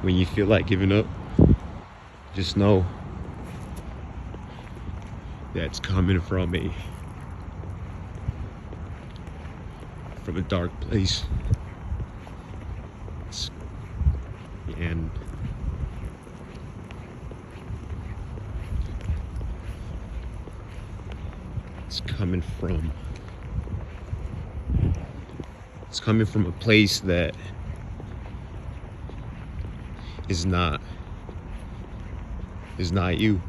When you feel like giving up, just know that's coming from a dark place. And it's coming from a place that is not you.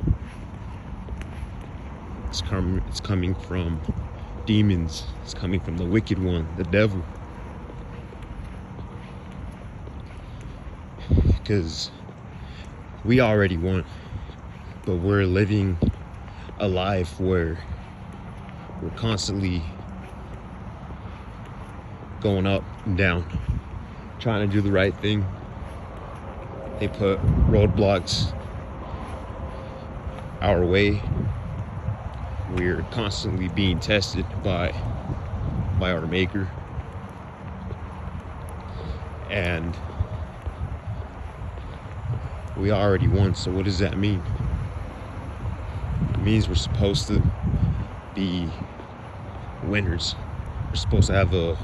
It's coming from demons. It's coming from the wicked one, the devil. Because we already won, but we're living a life where we're constantly going up and down, trying to do the right thing. They put roadblocks our way. We're constantly being tested by our Maker. And we already won, so what does that mean? It means we're supposed to be winners. We're supposed to have a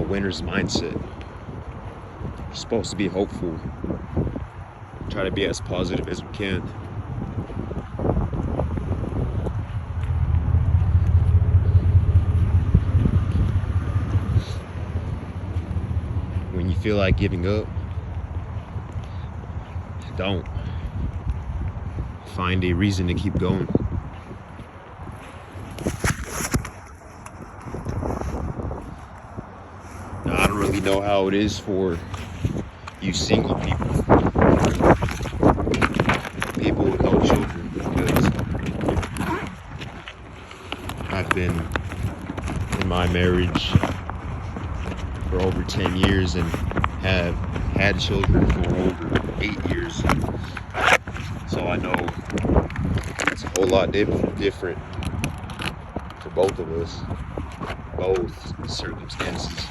winner's mindset. We're supposed to be hopeful. Try to be as positive as we can. When you feel like giving up, don't. Find a reason to keep going. Now, I don't really know how it is for you single people with no children, because I've been in my marriage for over 10 years and have had children for over 8 years. So I know it's a whole lot different for both of us, both circumstances.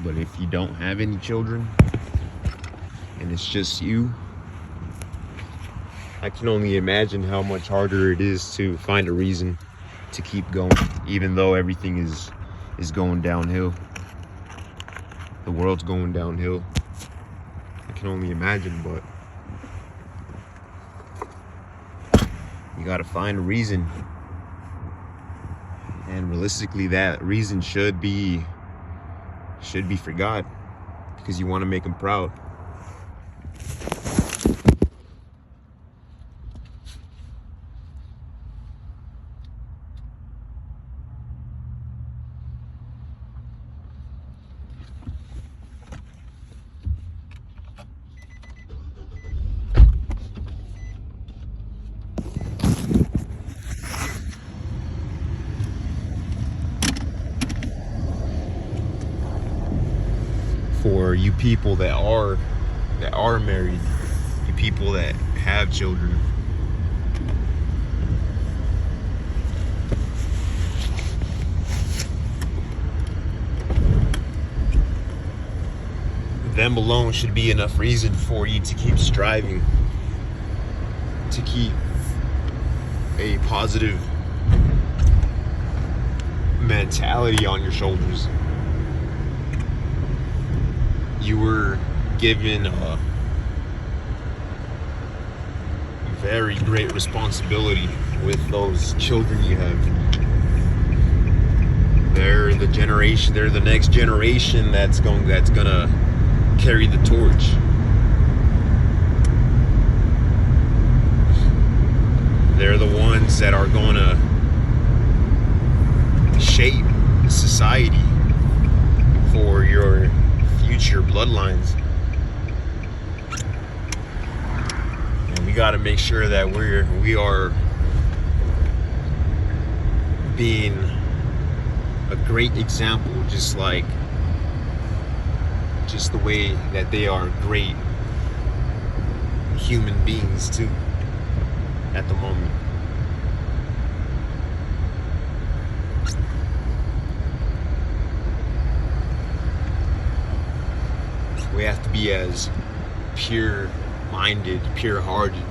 But if you don't have any children and it's just you, I can only imagine how much harder it is to find a reason to keep going, even though everything is going downhill. The world's going downhill. I can only imagine, but you gotta find a reason. And realistically, that reason should be for God, because you want to make him proud. For you people that are married, you people that have children, them alone should be enough reason for you to keep striving, to keep a positive mentality on your shoulders. You were given a very great responsibility with those children you have. They're the next generation that's gonna carry the torch. They're the ones that are gonna shape society for your future bloodlines. And we got to make sure that we are being a great example, just the way that they are great human beings too at the moment. We have to be as pure-minded, pure-hearted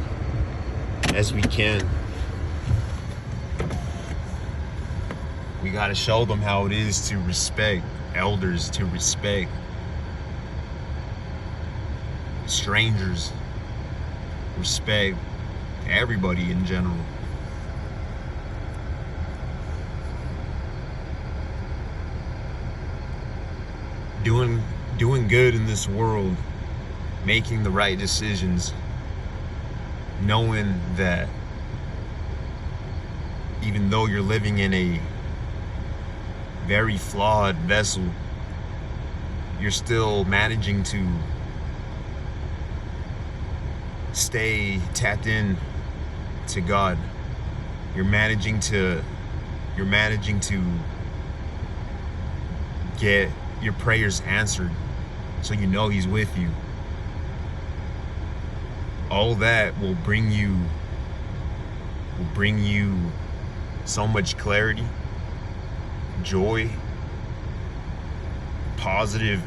as we can. We gotta show them how it is to respect elders, to respect strangers, respect everybody in general. Doing good in this world, making the right decisions, knowing that even though you're living in a very flawed vessel, you're still managing to stay tapped in to God. You're managing to get your prayers answered, so you know He's with you. All that will bring you so much clarity, joy, positive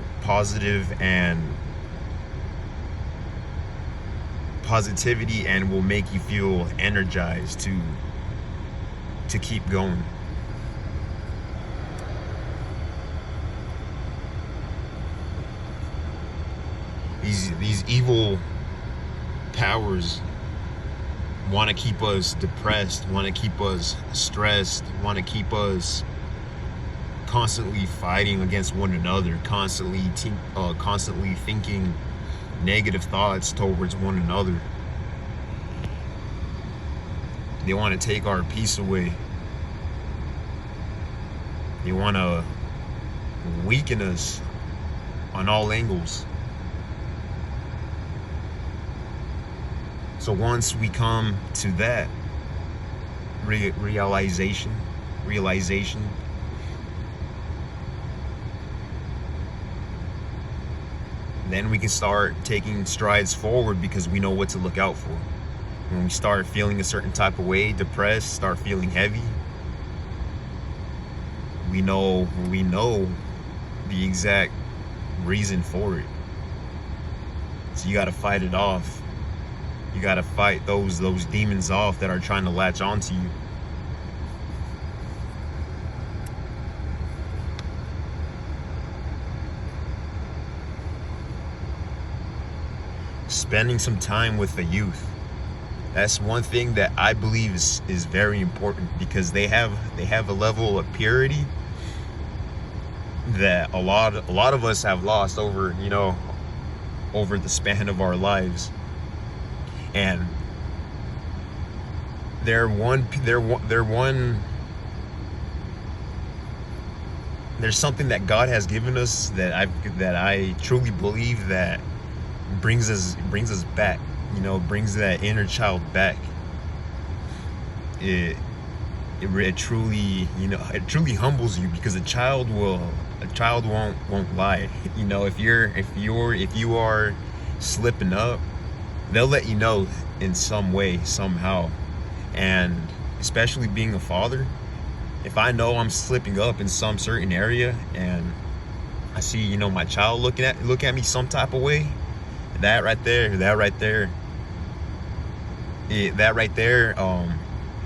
and positivity, and will make you feel energized to keep going. These evil powers want to keep us depressed, want to keep us stressed, want to keep us constantly fighting against one another, constantly thinking negative thoughts towards one another. They want to take our peace away. They want to weaken us on all angles. So once we come to that realization, then we can start taking strides forward, because we know what to look out for. When we start feeling a certain type of way, depressed, start feeling heavy, we know the exact reason for it. So you got to fight it off. You got to fight those demons off that are trying to latch onto you. Spending some time with the youth. That's one thing that I believe is very important, because they have a level of purity that a lot of us have lost over the span of our lives. And there's something that God has given us that I truly believe that brings us back, brings that inner child back. It truly, it truly humbles you, because a child won't lie. If you are slipping up, they'll let you know in some way, somehow. And especially being a father, if I know I'm slipping up in some certain area, and I see, my child look at me some type of way, that right there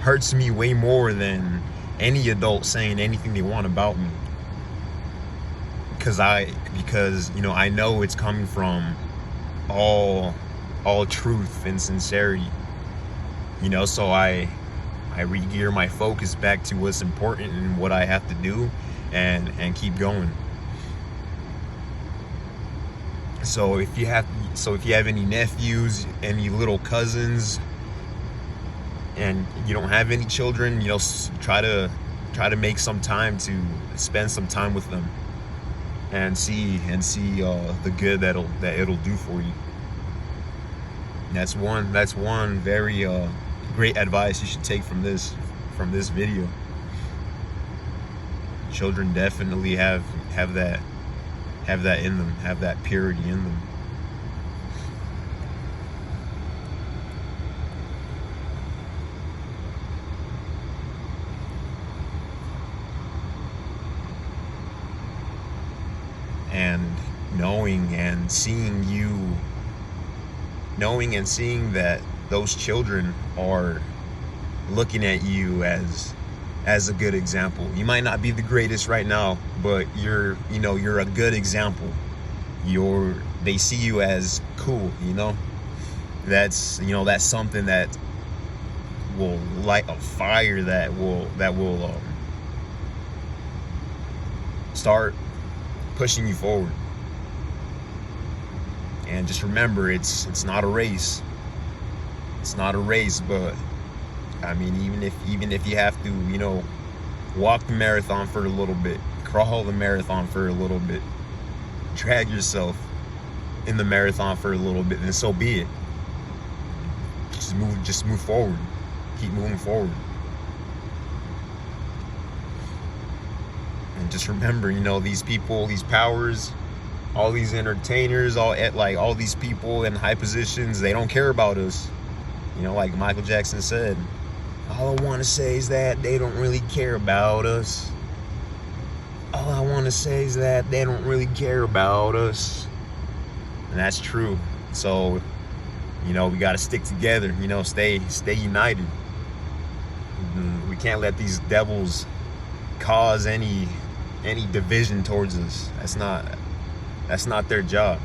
hurts me way more than any adult saying anything they want about me, because I know it's coming from all truth and sincerity, so I re-gear my focus back to what's important and what I have to do, and keep going. So if you have any nephews, any little cousins, and you don't have any children, try to make some time to spend some time with them, and see the good that it'll do for you. That's one very great advice you should take from this video. Children definitely have that in them, have that purity in them. And knowing and seeing that those children are looking at you as a good example. You might not be the greatest right now, but you're a good example. They see you as cool, That's something that will light a fire that will start pushing you forward. And just remember, it's not a race. It's not a race, but I mean, even if you have to, walk the marathon for a little bit, crawl the marathon for a little bit, drag yourself in the marathon for a little bit, then so be it. Just move forward. Keep moving forward. And just remember, these people, these powers, all these entertainers, all these people in high positions, they don't care about us. Like Michael Jackson said, all I want to say is that they don't really care about us. All I want to say is that they don't really care about us. And that's true. So, we got to stick together, stay united. We can't let these devils cause any division towards us. That's not their job.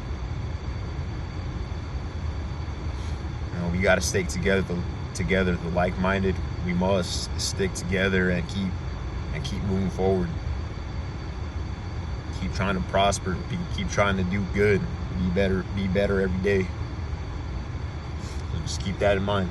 We got to stick together. The like-minded, we must stick together and keep moving forward. Keep trying to prosper. Keep trying to do good. Be better every day. So just keep that in mind.